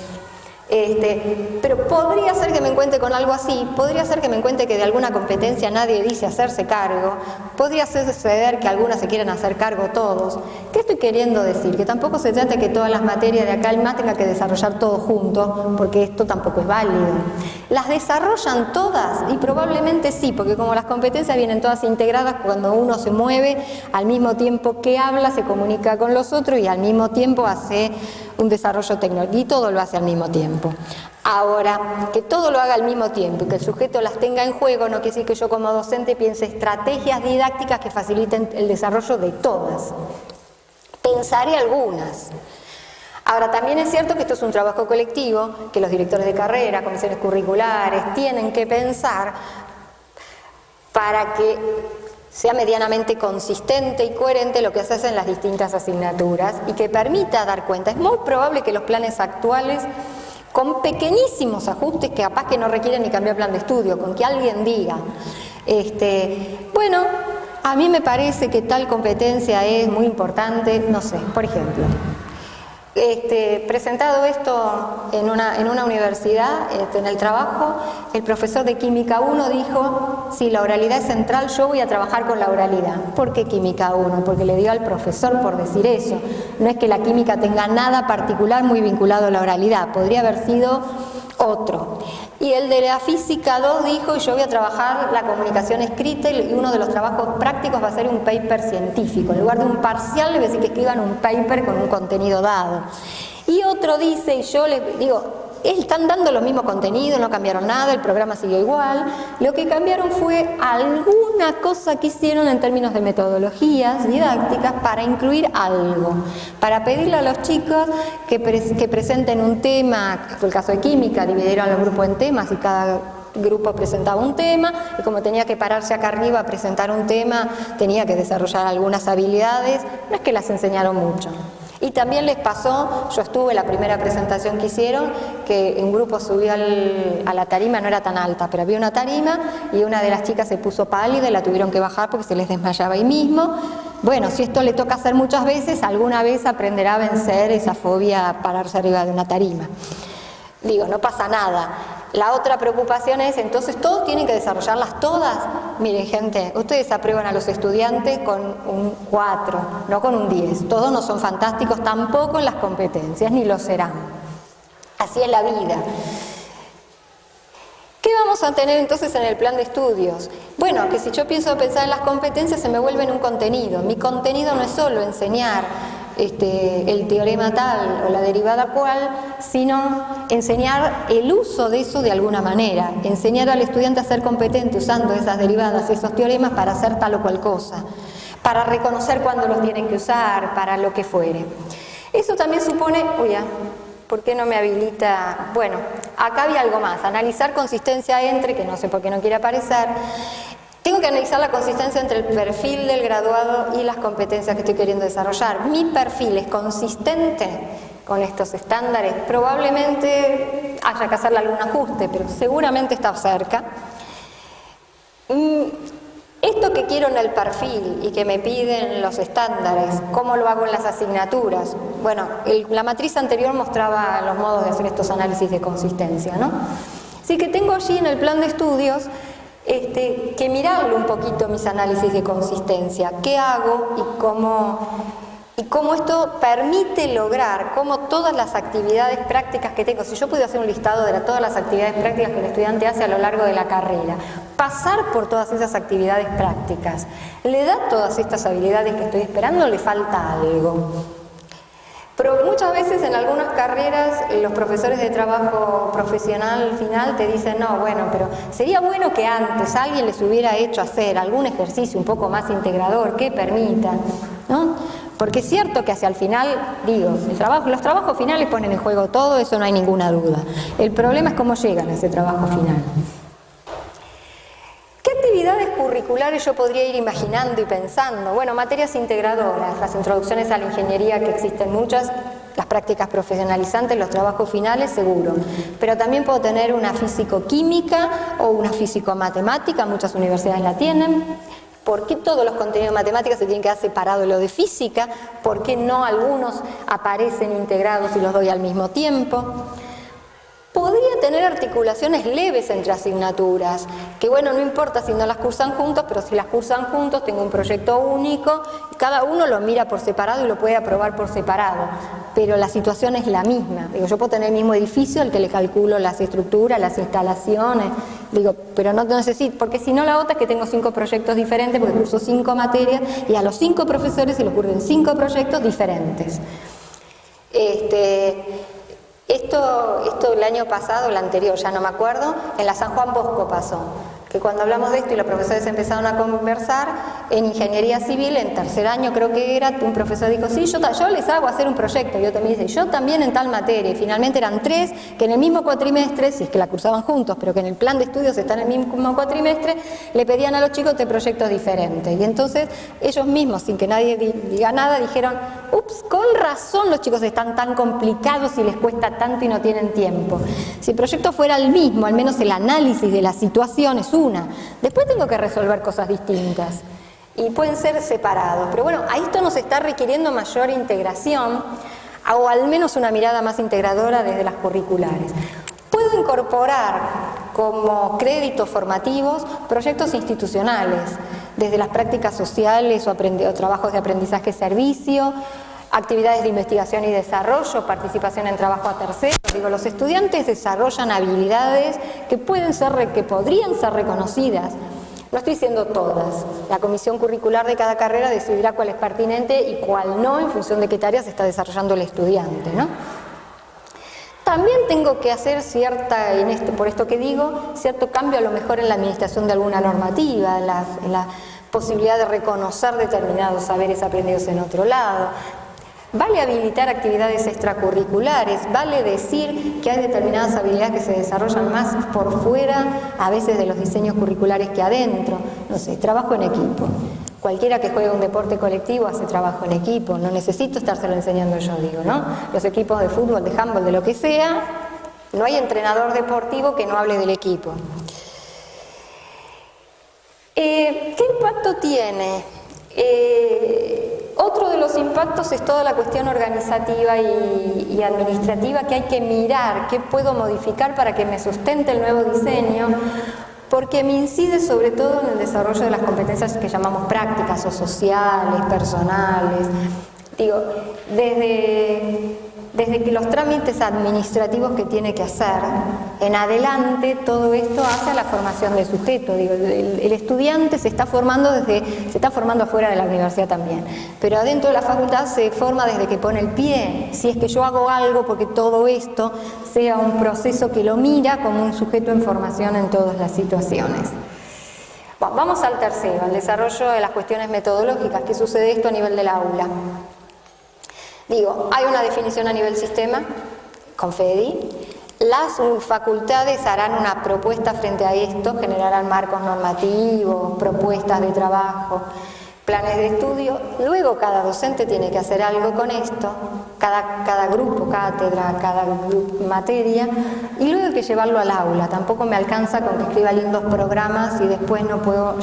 Pero podría ser que me encuentre con algo así, podría ser que me encuentre que de alguna competencia nadie dice hacerse cargo, podría suceder que algunas se quieran hacer cargo todos. ¿Qué estoy queriendo decir? Que tampoco se trata que todas las materias de acá el más tenga que desarrollar todo junto, porque esto tampoco es válido. ¿Las desarrollan todas? Y probablemente sí, porque como las competencias vienen todas integradas, cuando uno se mueve, al mismo tiempo que habla, se comunica con los otros y al mismo tiempo hace un desarrollo tecnológico, y todo lo hace al mismo tiempo. Ahora, que todo lo haga al mismo tiempo y que el sujeto las tenga en juego no quiere decir que yo como docente piense estrategias didácticas que faciliten el desarrollo de todas. Pensaré algunas. Ahora, también es cierto que esto es un trabajo colectivo, que los directores de carrera, comisiones curriculares, tienen que pensar para que sea medianamente consistente y coherente lo que se hace en las distintas asignaturas y que permita dar cuenta. Es muy probable que los planes actuales, con pequeñísimos ajustes que capaz que no requieren ni cambiar plan de estudio, con que alguien diga, bueno, a mí me parece que tal competencia es muy importante, no sé, por ejemplo, presentado esto en una universidad, en el trabajo, el profesor de Química 1 dijo, si la oralidad es central, yo voy a trabajar con la oralidad. ¿Por qué Química 1? Porque le dio al profesor por decir eso. No es que la química tenga nada particular muy vinculado a la oralidad, podría haber sido otro. Y el de la Física 2 dijo, yo voy a trabajar la comunicación escrita y uno de los trabajos prácticos va a ser un paper científico. En lugar de un parcial, le voy a decir que escriban un paper con un contenido dado. Y otro dice, y yo le digo, están dando los mismos contenidos, no cambiaron nada, el programa siguió igual. Lo que cambiaron fue alguna cosa que hicieron en términos de metodologías didácticas para incluir algo, para pedirle a los chicos que presenten un tema. Fue el caso de química, dividieron los grupos en temas y cada grupo presentaba un tema, y como tenía que pararse acá arriba a presentar un tema, tenía que desarrollar algunas habilidades. No es que las enseñaron mucho. Y también les pasó, yo estuve en la primera presentación que hicieron, que un grupo subió a la tarima, no era tan alta, pero había una tarima y una de las chicas se puso pálida y la tuvieron que bajar porque se les desmayaba ahí mismo. Bueno, si esto le toca hacer muchas veces, alguna vez aprenderá a vencer esa fobia a pararse arriba de una tarima. Digo, no pasa nada. La otra preocupación es, entonces, ¿todos tienen que desarrollarlas todas? Miren, gente, ustedes aprueban a los estudiantes con un 4, no con un 10. Todos no son fantásticos, tampoco en las competencias, ni lo serán. Así es la vida. ¿Qué vamos a tener entonces en el plan de estudios? Bueno, que si yo pienso pensar en las competencias, se me vuelve en un contenido. Mi contenido no es solo enseñar el teorema tal o la derivada cual, sino enseñar el uso de eso de alguna manera, enseñar al estudiante a ser competente usando esas derivadas, esos teoremas para hacer tal o cual cosa, para reconocer cuándo los tienen que usar, para lo que fuere. Eso también supone, ¿por qué no me habilita? Bueno, acá había algo más, analizar consistencia entre, que no sé por qué no quiere aparecer. Tengo que analizar la consistencia entre el perfil del graduado y las competencias que estoy queriendo desarrollar. Mi perfil es consistente con estos estándares. Probablemente haya que hacerle algún ajuste, pero seguramente está cerca. Esto que quiero en el perfil y que me piden los estándares, ¿cómo lo hago en las asignaturas? Bueno, la matriz anterior mostraba los modos de hacer estos análisis de consistencia, ¿no? Así que tengo allí en el plan de estudios que mirarle un poquito mis análisis de consistencia, qué hago y cómo esto permite lograr, cómo todas las actividades prácticas que tengo, si yo pudiera hacer un listado de todas las actividades prácticas que el estudiante hace a lo largo de la carrera, pasar por todas esas actividades prácticas, ¿le da todas estas habilidades que estoy esperando o le falta algo? Pero muchas veces en algunas carreras los profesores de trabajo profesional final te dicen, no, bueno, pero sería bueno que antes alguien les hubiera hecho hacer algún ejercicio un poco más integrador que permita, ¿no? Porque es cierto que hacia el final, los trabajos finales ponen en juego todo, eso no hay ninguna duda. El problema es cómo llegan a ese trabajo final. ¿Qué actividades curriculares yo podría ir imaginando y pensando? Bueno, materias integradoras, las introducciones a la ingeniería, que existen muchas, las prácticas profesionalizantes, los trabajos finales, seguro. Pero también puedo tener una físico-química o una físico-matemática, muchas universidades la tienen. ¿Por qué todos los contenidos de matemáticas se tienen que dar separado de lo de física? ¿Por qué no algunos aparecen integrados y los doy al mismo tiempo? Podría tener articulaciones leves entre asignaturas, que bueno, no importa si no las cursan juntos, pero si las cursan juntos tengo un proyecto único, cada uno lo mira por separado y lo puede aprobar por separado, pero la situación es la misma. Yo puedo tener el mismo edificio al que le calculo las estructuras, las instalaciones, pero no necesito, porque si no la otra es que tengo 5 proyectos diferentes, porque curso 5 materias y a los 5 profesores se les ocurren 5 proyectos diferentes. Esto el año pasado, el anterior, ya no me acuerdo, en la San Juan Bosco pasó, que cuando hablamos de esto y los profesores empezaron a conversar, en ingeniería civil, en tercer año creo que era, un profesor dijo, sí, yo les hago hacer un proyecto, y otro me dice, yo también en tal materia, y finalmente eran 3, que en el mismo cuatrimestre, si es que la cursaban juntos, pero que en el plan de estudios están en el mismo cuatrimestre, le pedían a los chicos de proyectos diferentes, y entonces ellos mismos, sin que nadie diga nada, dijeron, ups, con razón los chicos están tan complicados y les cuesta tanto y no tienen tiempo. Si el proyecto fuera el mismo, al menos el análisis de la situación es una, después tengo que resolver cosas distintas y pueden ser separados, pero bueno, a esto nos está requiriendo mayor integración o al menos una mirada más integradora desde las curriculares. Puedo incorporar como créditos formativos proyectos institucionales, desde las prácticas sociales o trabajos de aprendizaje-servicio, actividades de investigación y desarrollo, participación en trabajo a terceros. Los estudiantes desarrollan habilidades que podrían ser reconocidas. No estoy diciendo todas. La comisión curricular de cada carrera decidirá cuál es pertinente y cuál no, en función de qué tareas está desarrollando el estudiante, ¿no? También tengo que hacer por esto que digo, cierto cambio a lo mejor en la administración de alguna normativa, en la posibilidad de reconocer determinados saberes aprendidos en otro lado. Vale habilitar actividades extracurriculares, vale decir que hay determinadas habilidades que se desarrollan más por fuera, a veces de los diseños curriculares que adentro. No sé, trabajo en equipo. Cualquiera que juegue un deporte colectivo hace trabajo en equipo, no necesito estárselo enseñando yo, digo, ¿no? Los equipos de fútbol, de handball, de lo que sea, no hay entrenador deportivo que no hable del equipo. ¿Qué impacto tiene? Otro de los impactos es toda la cuestión organizativa y administrativa que hay que mirar, qué puedo modificar para que me sustente el nuevo diseño, porque me incide sobre todo en el desarrollo de las competencias que llamamos prácticas o sociales, personales. Digo, desde que los trámites administrativos que tiene que hacer en adelante, todo esto hace a la formación del sujeto. Digo, el estudiante se está formando afuera de la universidad también, pero adentro de la facultad se forma desde que pone el pie. Si es que yo hago algo, porque todo esto sea un proceso que lo mira como un sujeto en formación en todas las situaciones. Bueno, vamos al tercero, al desarrollo de las cuestiones metodológicas. ¿Qué sucede esto a nivel del aula? Digo, hay una definición a nivel sistema, con FEDI. Las facultades harán una propuesta frente a esto, generarán marcos normativos, propuestas de trabajo, planes de estudio. Luego cada docente tiene que hacer algo con esto, cada grupo, cátedra, cada materia, y luego hay que llevarlo al aula. Tampoco me alcanza con que escriba lindos programas y después no puedo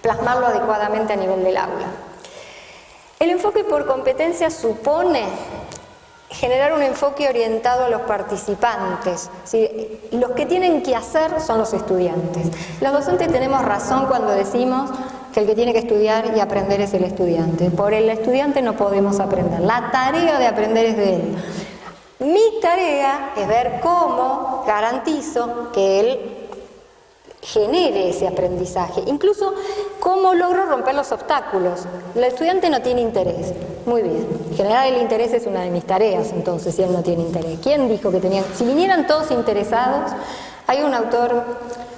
plasmarlo adecuadamente a nivel del aula. El enfoque por competencia supone generar un enfoque orientado a los participantes. ¿Sí? Los que tienen que hacer son los estudiantes. Los docentes tenemos razón cuando decimos que el que tiene que estudiar y aprender es el estudiante. Por el estudiante no podemos aprender. La tarea de aprender es de él. Mi tarea es ver cómo garantizo que él genere ese aprendizaje, incluso cómo logro romper los obstáculos. El estudiante no tiene interés, muy bien, generar el interés es una de mis tareas, entonces, si él no tiene interés. ¿Quién dijo que tenían? Si vinieran todos interesados, hay un autor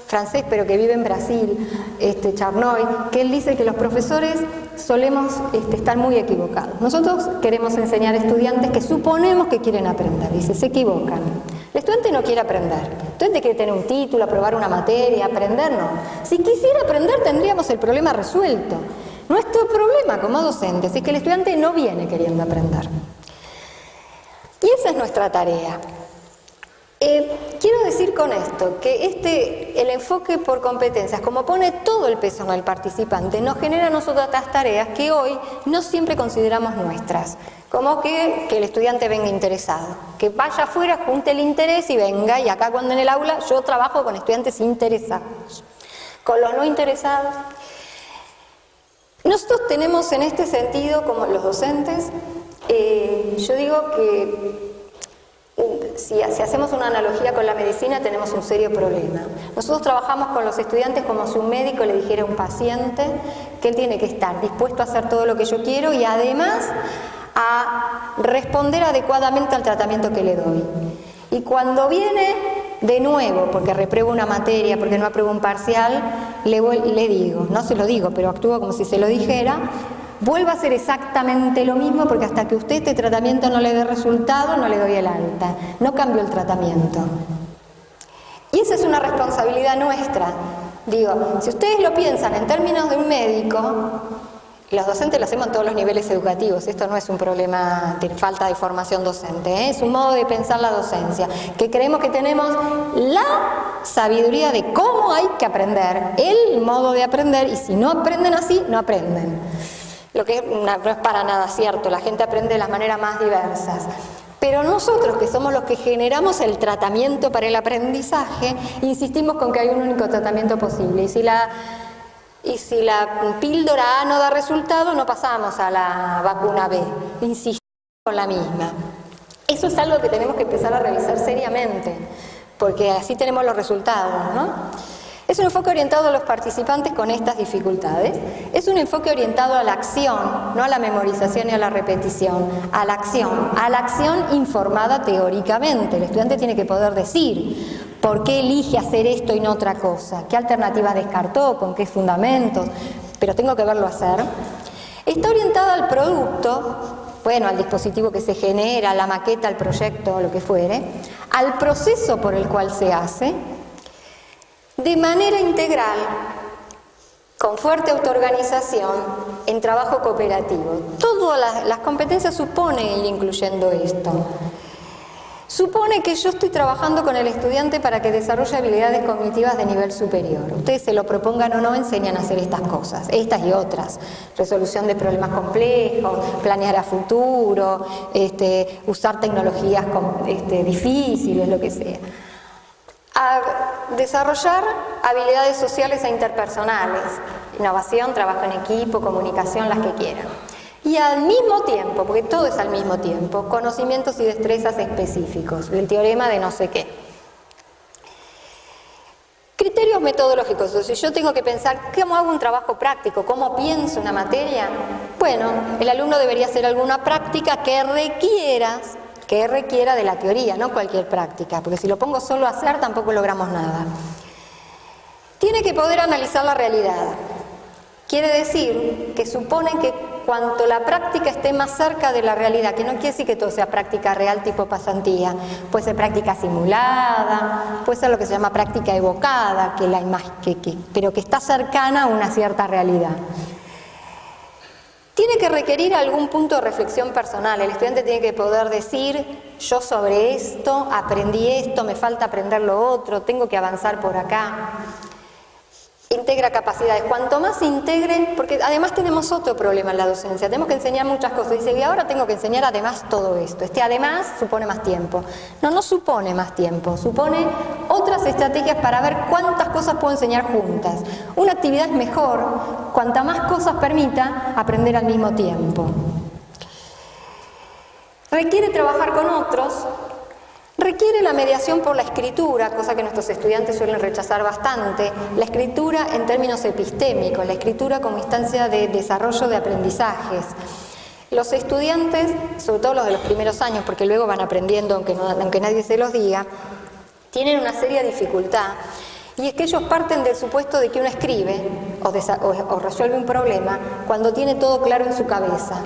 francés, pero que vive en Brasil, Charnoy, que él dice que los profesores solemos estar muy equivocados. Nosotros queremos enseñar a estudiantes que suponemos que quieren aprender, dice, se equivocan. El estudiante no quiere aprender, el estudiante quiere tener un título, aprobar una materia, aprender no. Si quisiera aprender tendríamos el problema resuelto. Nuestro problema como docentes es que el estudiante no viene queriendo aprender. Y esa es nuestra tarea. Quiero decir con esto que el enfoque por competencias, como pone todo el peso en el participante, nos genera a nosotros otras tareas que hoy no siempre consideramos nuestras, como que el estudiante venga interesado, que vaya afuera, junte el interés y venga, y acá cuando en el aula yo trabajo con estudiantes interesados. Con los no interesados, nosotros tenemos en este sentido, como los docentes, yo digo que si hacemos una analogía con la medicina tenemos un serio problema. Nosotros trabajamos con los estudiantes como si un médico le dijera a un paciente que él tiene que estar dispuesto a hacer todo lo que yo quiero y además a responder adecuadamente al tratamiento que le doy. Y cuando viene de nuevo, porque repruebo una materia, porque no apruebo un parcial, le digo, no se lo digo, pero actúo como si se lo dijera, vuelva a hacer exactamente lo mismo porque hasta que usted este tratamiento no le dé resultado, no le doy el alta, no cambio el tratamiento. Y esa es una responsabilidad nuestra. Digo, si ustedes lo piensan en términos de un médico, los docentes lo hacemos en todos los niveles educativos, esto no es un problema de falta de formación docente, es un modo de pensar la docencia, que creemos que tenemos la sabiduría de cómo hay que aprender, el modo de aprender, y si no aprenden así, no aprenden. Lo que no es para nada cierto, la gente aprende de las maneras más diversas. Pero nosotros, que somos los que generamos el tratamiento para el aprendizaje, insistimos con que hay un único tratamiento posible. Y si la píldora A no da resultado, no pasamos a la vacuna B. Insistimos con la misma. Eso es algo que tenemos que empezar a revisar seriamente, porque así tenemos los resultados, ¿no? Es un enfoque orientado a los participantes con estas dificultades. Es un enfoque orientado a la acción, no a la memorización ni a la repetición, a la acción informada teóricamente. El estudiante tiene que poder decir por qué elige hacer esto y no otra cosa, qué alternativas descartó, con qué fundamentos, pero tengo que verlo hacer. Está orientada al producto, bueno, al dispositivo que se genera, a la maqueta, al proyecto, lo que fuere, al proceso por el cual se hace, de manera integral, con fuerte autoorganización, en trabajo cooperativo. Todas las competencias supone ir incluyendo esto. Supone que yo estoy trabajando con el estudiante para que desarrolle habilidades cognitivas de nivel superior. Ustedes se lo propongan o no, enseñan a hacer estas cosas, estas y otras. Resolución de problemas complejos, planear a futuro, usar tecnologías difíciles, lo que sea. A desarrollar habilidades sociales e interpersonales, innovación, trabajo en equipo, comunicación, las que quieran. Y al mismo tiempo, porque todo es al mismo tiempo, conocimientos y destrezas específicos, el teorema de no sé qué. Criterios metodológicos, o sea, si yo tengo que pensar cómo hago un trabajo práctico, cómo pienso una materia, bueno, el alumno debería hacer alguna práctica que requiera de la teoría, no cualquier práctica, porque si lo pongo solo a hacer tampoco logramos nada. Tiene que poder analizar la realidad. Quiere decir que supone que cuanto la práctica esté más cerca de la realidad, que no quiere decir que todo sea práctica real tipo pasantía, puede ser práctica simulada, puede ser lo que se llama práctica evocada, pero que está cercana a una cierta realidad. Tiene que requerir algún punto de reflexión personal. El estudiante tiene que poder decir, yo sobre esto, aprendí esto, me falta aprender lo otro, tengo que avanzar por acá. Integra capacidades. Cuanto más integre, porque además tenemos otro problema en la docencia, tenemos que enseñar muchas cosas. Dice, y ahora tengo que enseñar además todo esto. Además supone más tiempo. No supone más tiempo, supone otras estrategias para ver cuántas cosas puedo enseñar juntas. Una actividad es mejor cuanta más cosas permita aprender al mismo tiempo. Requiere trabajar con otros. Requiere la mediación por la escritura, cosa que nuestros estudiantes suelen rechazar bastante. La escritura en términos epistémicos, la escritura como instancia de desarrollo de aprendizajes. Los estudiantes, sobre todo los de los primeros años, porque luego van aprendiendo aunque nadie se los diga, tienen una seria dificultad. Y es que ellos parten del supuesto de que uno escribe o resuelve un problema cuando tiene todo claro en su cabeza.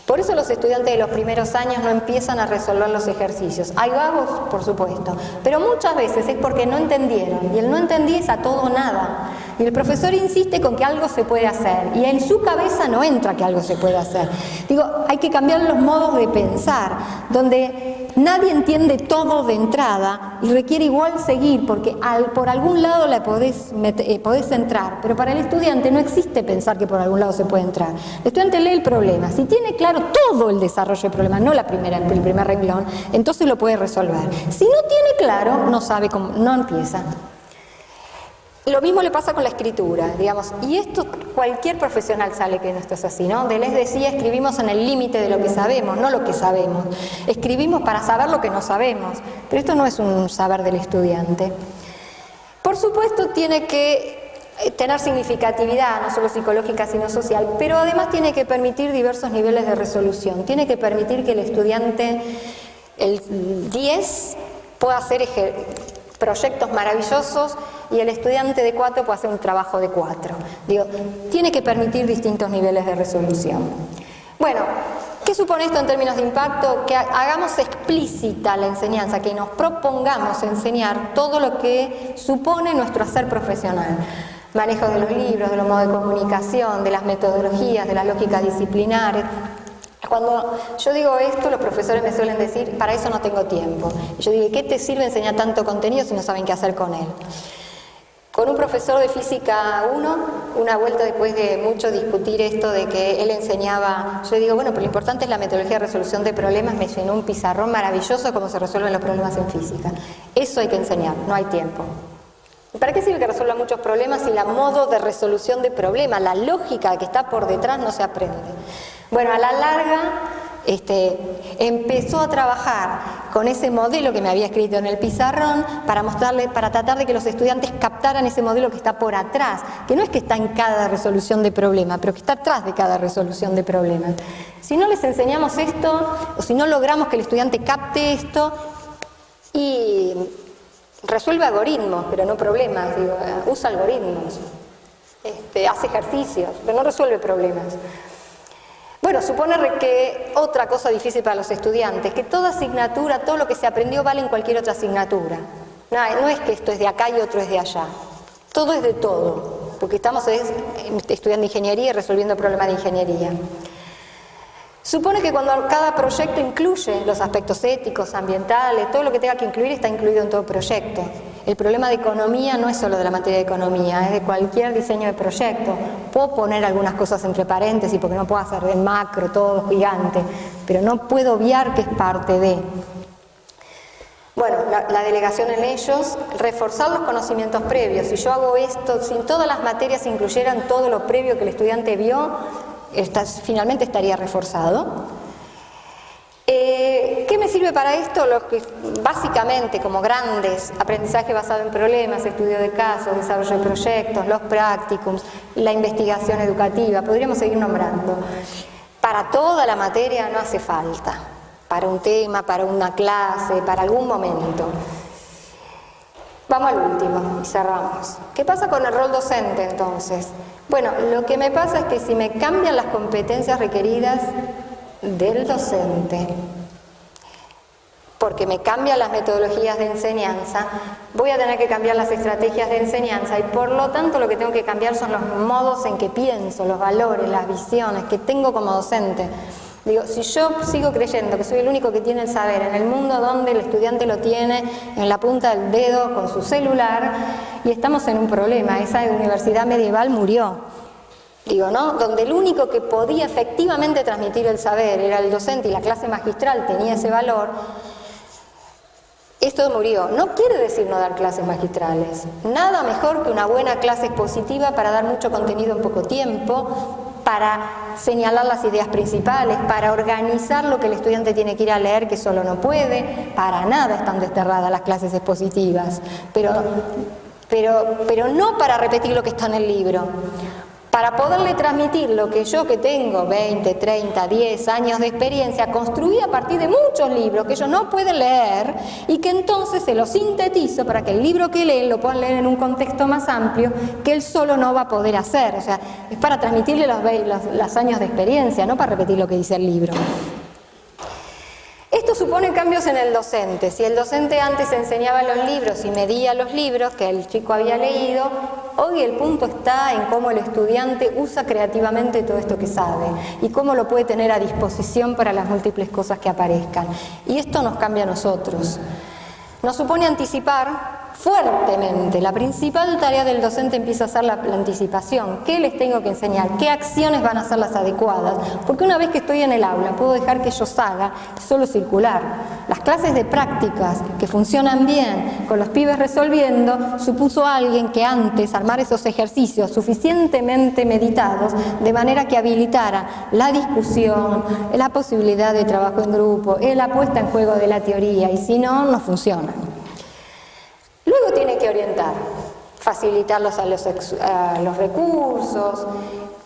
Por eso los estudiantes de los primeros años no empiezan a resolver los ejercicios. Hay vagos, por supuesto, pero muchas veces es porque no entendieron, y el no entendí es a todo o nada. Y el profesor insiste con que algo se puede hacer, y en su cabeza no entra que algo se puede hacer. Digo, hay que cambiar los modos de pensar, donde nadie entiende todo de entrada y requiere igual seguir, porque por algún lado la podés entrar, pero para el estudiante no existe pensar que por algún lado se puede entrar. El estudiante lee el problema, si tiene claro todo el desarrollo del problema, no el primer renglón, entonces lo puede resolver. Si no tiene claro, no sabe cómo, no empieza. Lo mismo le pasa con la escritura, digamos, y esto cualquier profesional sabe que esto es así, ¿no? Deleuze decía, escribimos en el límite de lo que sabemos, no lo que sabemos. Escribimos para saber lo que no sabemos, pero esto no es un saber del estudiante. Por supuesto, tiene que tener significatividad, no solo psicológica, sino social, pero además tiene que permitir diversos niveles de resolución. Tiene que permitir que el estudiante, el 10, pueda hacer proyectos maravillosos y el estudiante de 4 puede hacer un trabajo de 4. Digo, tiene que permitir distintos niveles de resolución. Bueno, ¿qué supone esto en términos de impacto? Que hagamos explícita la enseñanza, que nos propongamos enseñar todo lo que supone nuestro hacer profesional. Manejo de los libros, de los modos de comunicación, de las metodologías, de las lógicas disciplinares. Cuando yo digo esto, los profesores me suelen decir, para eso no tengo tiempo. Y yo digo, ¿qué te sirve enseñar tanto contenido si no saben qué hacer con él? Con un profesor de Física 1, una vuelta después de mucho discutir esto de que él enseñaba, yo digo, bueno, pero lo importante es la metodología de resolución de problemas, me llenó un pizarrón maravilloso de cómo se resuelven los problemas en física. Eso hay que enseñar, no hay tiempo. ¿Para qué sirve que resuelva muchos problemas si la modo de resolución de problemas, la lógica que está por detrás no se aprende? Bueno, a la larga empezó a trabajar con ese modelo que me había escrito en el pizarrón para tratar de que los estudiantes captaran ese modelo que está por atrás, que no es que está en cada resolución de problema, pero que está atrás de cada resolución de problemas. Si no les enseñamos esto, o si no logramos que el estudiante capte esto, y resuelve algoritmos, pero no problemas, usa algoritmos, hace ejercicios, pero no resuelve problemas. Bueno, supone que otra cosa difícil para los estudiantes, que toda asignatura, todo lo que se aprendió vale en cualquier otra asignatura. No es que esto es de acá y otro es de allá. Todo es de todo, porque estamos estudiando ingeniería y resolviendo problemas de ingeniería. Supone que cuando cada proyecto incluye los aspectos éticos, ambientales, todo lo que tenga que incluir está incluido en todo proyecto. El problema de economía no es solo de la materia de economía, es de cualquier diseño de proyecto. Puedo poner algunas cosas entre paréntesis porque no puedo hacer de macro todo gigante, pero no puedo obviar que es parte de. Bueno, la delegación en ellos, reforzar los conocimientos previos. Si yo hago esto, si todas las materias incluyeran todo lo previo que el estudiante vio, finalmente estaría reforzado. ¿Qué me sirve para esto? Básicamente, como grandes, aprendizaje basado en problemas, estudio de casos, desarrollo de proyectos, los practicums, la investigación educativa, podríamos seguir nombrando. Para toda la materia no hace falta, para un tema, para una clase, para algún momento. Vamos al último y cerramos. ¿Qué pasa con el rol docente entonces? Bueno, lo que me pasa es que si me cambian las competencias requeridas del docente, porque me cambian las metodologías de enseñanza, voy a tener que cambiar las estrategias de enseñanza y por lo tanto lo que tengo que cambiar son los modos en que pienso, los valores, las visiones que tengo como docente. Digo, si yo sigo creyendo que soy el único que tiene el saber en el mundo donde el estudiante lo tiene en la punta del dedo con su celular, y estamos en un problema, esa universidad medieval murió. Digo, ¿no? Donde el único que podía efectivamente transmitir el saber era el docente y la clase magistral tenía ese valor, esto murió. No quiere decir no dar clases magistrales. Nada mejor que una buena clase expositiva para dar mucho contenido en poco tiempo, para señalar las ideas principales, para organizar lo que el estudiante tiene que ir a leer que solo no puede. Para nada están desterradas las clases expositivas, pero no para repetir lo que está en el libro. Para poderle transmitir lo que yo, que tengo 20, 30, 10 años de experiencia, construí a partir de muchos libros que ellos no pueden leer y que entonces se los sintetizo para que el libro que leen lo puedan leer en un contexto más amplio que él solo no va a poder hacer. O sea, es para transmitirle los años de experiencia, no para repetir lo que dice el libro. Esto supone cambios en el docente. Si el docente antes enseñaba los libros y medía los libros que el chico había leído, hoy el punto está en cómo el estudiante usa creativamente todo esto que sabe y cómo lo puede tener a disposición para las múltiples cosas que aparezcan. Y esto nos cambia a nosotros. Nos supone anticipar fuertemente. La principal tarea del docente empieza a ser la anticipación. ¿Qué les tengo que enseñar? ¿Qué acciones van a ser las adecuadas? Porque una vez que estoy en el aula, puedo dejar que ellos hagan solo circular. Las clases de prácticas que funcionan bien, con los pibes resolviendo, supuso alguien que antes armar esos ejercicios suficientemente meditados, de manera que habilitara la discusión, la posibilidad de trabajo en grupo, la puesta en juego de la teoría, y si no, no funciona. Luego tiene que orientar, facilitarlos a los recursos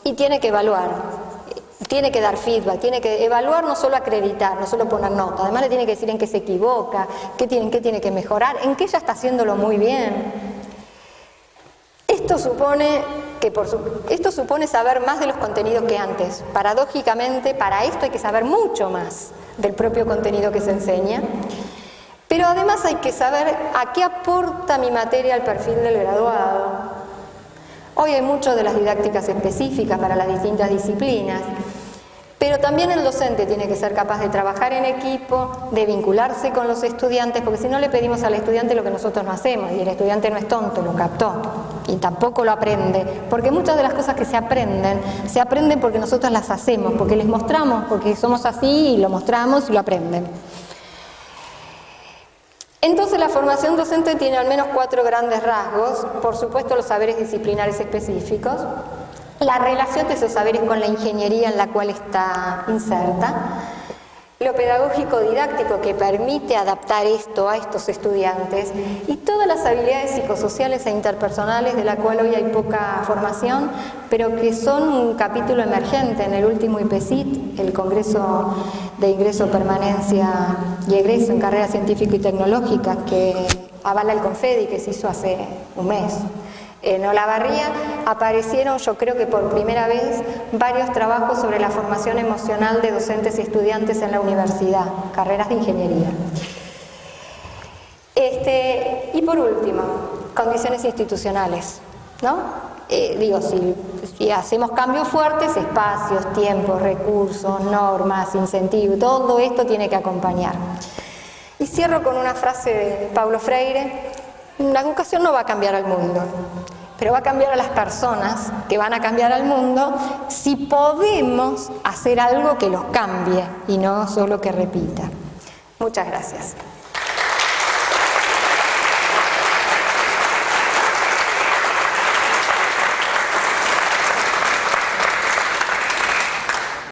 y tiene que evaluar, tiene que dar feedback, tiene que evaluar, no solo acreditar, no solo poner nota, además le tiene que decir en qué se equivoca, qué tiene que mejorar, en qué ya está haciéndolo muy bien. Esto supone saber más de los contenidos que antes. Paradójicamente, para esto hay que saber mucho más del propio contenido que se enseña. Pero además hay que saber a qué aporta mi materia al perfil del graduado. Hoy hay mucho de las didácticas específicas para las distintas disciplinas, pero también el docente tiene que ser capaz de trabajar en equipo, de vincularse con los estudiantes, porque si no le pedimos al estudiante lo que nosotros no hacemos, y el estudiante no es tonto, lo captó, y tampoco lo aprende, porque muchas de las cosas que se aprenden porque nosotros las hacemos, porque les mostramos, porque somos así y lo mostramos y lo aprenden. Entonces la formación docente tiene al menos 4 grandes rasgos. Por supuesto, los saberes disciplinares específicos, la relación de esos saberes con la ingeniería en la cual está inserta, pedagógico didáctico que permite adaptar esto a estos estudiantes y todas las habilidades psicosociales e interpersonales de la cual hoy hay poca formación, pero que son un capítulo emergente en el último IPCIT, el Congreso de Ingreso, Permanencia y Egreso en Carreras Científico y Tecnológicas, que avala el CONFEDI, que se hizo hace un mes. En Olavarría aparecieron, yo creo que por primera vez, varios trabajos sobre la formación emocional de docentes y estudiantes en la universidad, carreras de ingeniería. Y por último, condiciones institucionales, ¿no? Si hacemos cambios fuertes, espacios, tiempos, recursos, normas, incentivos, todo esto tiene que acompañar. Y cierro con una frase de Paulo Freire: la educación no va a cambiar al mundo, pero va a cambiar a las personas que van a cambiar al mundo si podemos hacer algo que los cambie y no solo que repita. Muchas gracias.